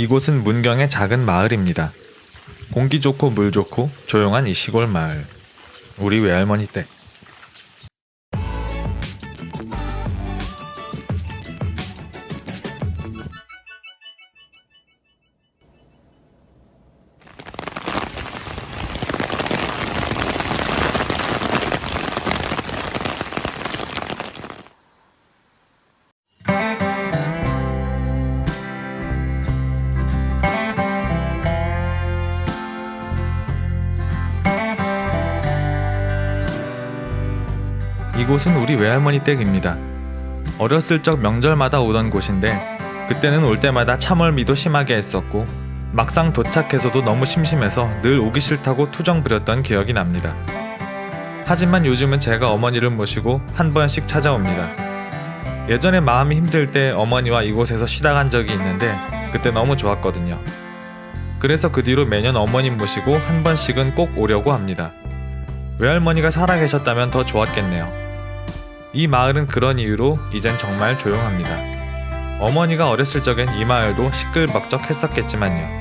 이곳은 문경의 작은 마을입니다. 공기 좋고 물 좋고 조용한 이 시골 마을. 우리 외할머니 댁. 이곳은 우리 외할머니 댁입니다. 어렸을 적 명절마다 오던 곳인데 그때는 올 때마다 참멀미도 심하게 했었고 막상 도착해서도 너무 심심해서 늘 오기 싫다고 투정 부렸던 기억이 납니다. 하지만 요즘은 제가 어머니를 모시고 한 번씩 찾아옵니다. 예전에 마음이 힘들 때 어머니와 이곳에서 쉬다 간 적이 있는데 그때 너무 좋았거든요. 그래서 그 뒤로 매년 어머니 모시고 한 번씩은 꼭 오려고 합니다. 외할머니가 살아계셨다면 더 좋았겠네요. 이 마을은 그런 이유로 이젠 정말 조용합니다. 어머니가 어렸을 적엔 이 마을도 시끌벅적했었겠지만요.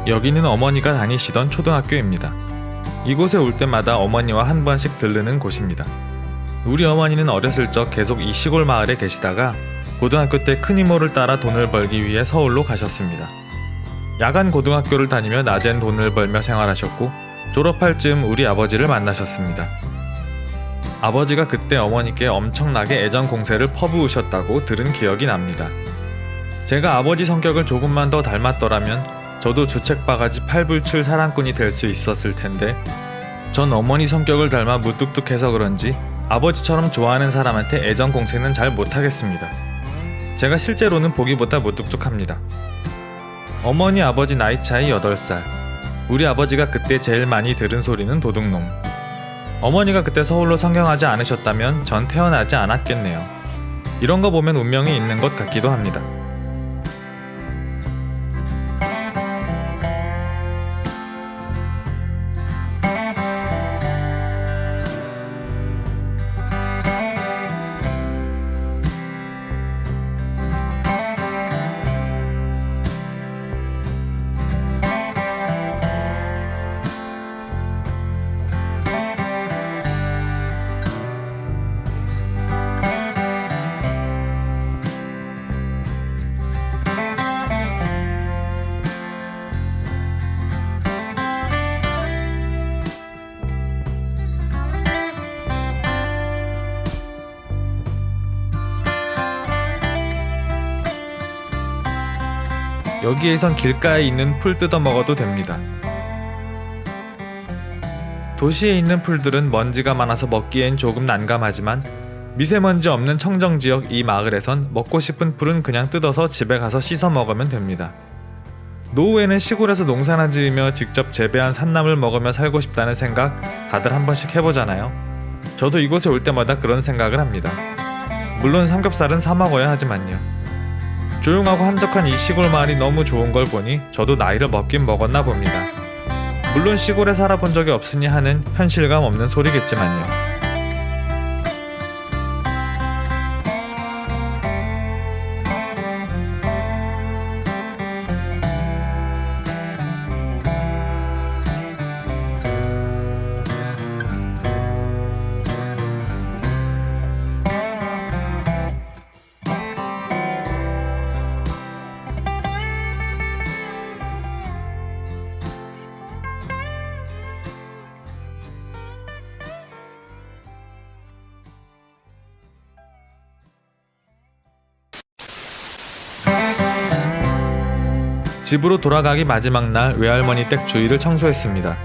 여기는 어머니가 다니시던 초등학교입니다. 이곳에 올 때마다 어머니와 한 번씩 들르는 곳입니다. 우리 어머니는 어렸을 적 계속 이 시골 마을에 계시다가 고등학교 때 큰 이모를 따라 돈을 벌기 위해 서울로 가셨습니다. 야간 고등학교를 다니며 낮엔 돈을 벌며 생활하셨고 졸업할 즈음 우리 아버지를 만나셨습니다. 아버지가 그때 어머니께 엄청나게 애정 공세를 퍼부으셨다고 들은 기억이 납니다. 제가 아버지 성격을 조금만 더 닮았더라면 저도 주책바가지 팔불출 사랑꾼이 될 수 있었을 텐데 전 어머니 성격을 닮아 무뚝뚝해서 그런지 아버지처럼 좋아하는 사람한테 애정 공세는 잘 못하겠습니다. 제가 실제로는 보기보다 무뚝뚝합니다. 어머니 아버지 나이 차이 8살. 우리 아버지가 그때 제일 많이 들은 소리는 도둑놈. 어머니가 그때 서울로 상경하지 않으셨다면 전 태어나지 않았겠네요. 이런 거 보면 운명이 있는 것 같기도 합니다. 여기에선 길가에 있는 풀 뜯어 먹어도 됩니다. 도시에 있는 풀들은 먼지가 많아서 먹기엔 조금 난감하지만 미세먼지 없는 청정지역 이 마을에선 먹고 싶은 풀은 그냥 뜯어서 집에 가서 씻어 먹으면 됩니다. 노후에는 시골에서 농사나 지으며 직접 재배한 산나물 먹으며 살고 싶다는 생각 다들 한 번씩 해보잖아요. 저도 이곳에 올 때마다 그런 생각을 합니다. 물론 삼겹살은 사 먹어야 하지만요. 조용하고 한적한 이 시골 마을이 너무 좋은 걸 보니 저도 나이를 먹긴 먹었나 봅니다. 물론 시골에 살아본 적이 없으니 하는 현실감 없는 소리겠지만요. 집으로 돌아가기 마지막 날 외할머니 댁 주위를 청소했습니다.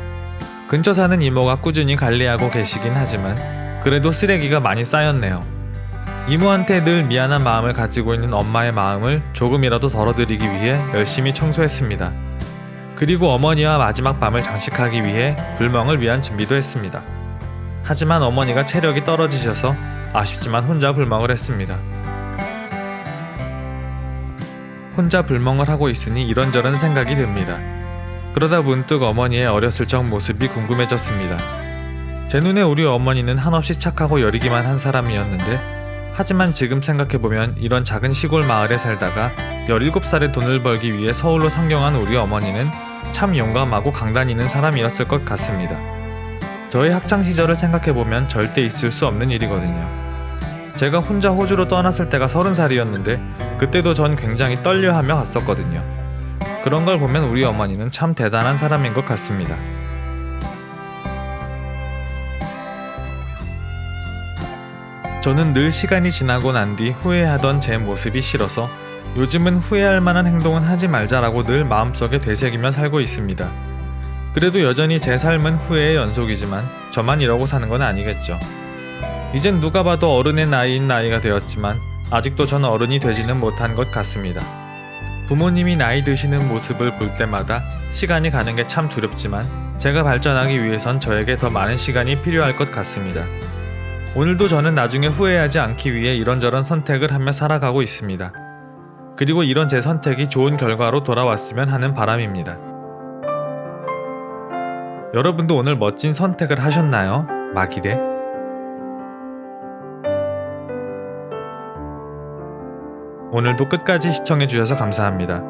근처 사는 이모가 꾸준히 관리하고 계시긴 하지만 그래도 쓰레기가 많이 쌓였네요. 이모한테 늘 미안한 마음을 가지고 있는 엄마의 마음을 조금이라도 덜어드리기 위해 열심히 청소했습니다. 그리고 어머니와 마지막 밤을 장식하기 위해 불멍을 위한 준비도 했습니다. 하지만 어머니가 체력이 떨어지셔서 아쉽지만 혼자 불멍을 했습니다. 혼자 불멍을 하고 있으니 이런저런 생각이 듭니다. 그러다 문득 어머니의 어렸을 적 모습이 궁금해졌습니다. 제 눈에 우리 어머니는 한없이 착하고 여리기만 한 사람이었는데, 하지만 지금 생각해보면 이런 작은 시골 마을에 살다가 17살에 돈을 벌기 위해 서울로 상경한 우리 어머니는 참 용감하고 강단 있는 사람이었을 것 같습니다. 저의 학창시절을 생각해보면 절대 있을 수 없는 일이거든요. 제가 혼자 호주로 떠났을 때가 30살이었는데 그때도 전 굉장히 떨려하며 갔었거든요. 그런 걸 보면 우리 어머니는 참 대단한 사람인 것 같습니다. 저는 늘 시간이 지나고 난 뒤 후회하던 제 모습이 싫어서 요즘은 후회할 만한 행동은 하지 말자라고 늘 마음속에 되새기며 살고 있습니다. 그래도 여전히 제 삶은 후회의 연속이지만 저만 이러고 사는 건 아니겠죠. 이젠 누가 봐도 어른의 나이인 나이가 되었지만 아직도 전 어른이 되지는 못한 것 같습니다. 부모님이 나이 드시는 모습을 볼 때마다 시간이 가는 게 참 두렵지만 제가 발전하기 위해선 저에게 더 많은 시간이 필요할 것 같습니다. 오늘도 저는 나중에 후회하지 않기 위해 이런저런 선택을 하며 살아가고 있습니다. 그리고 이런 제 선택이 좋은 결과로 돌아왔으면 하는 바람입니다. 여러분도 오늘 멋진 선택을 하셨나요? 막이래. 오늘도 끝까지 시청해주셔서 감사합니다.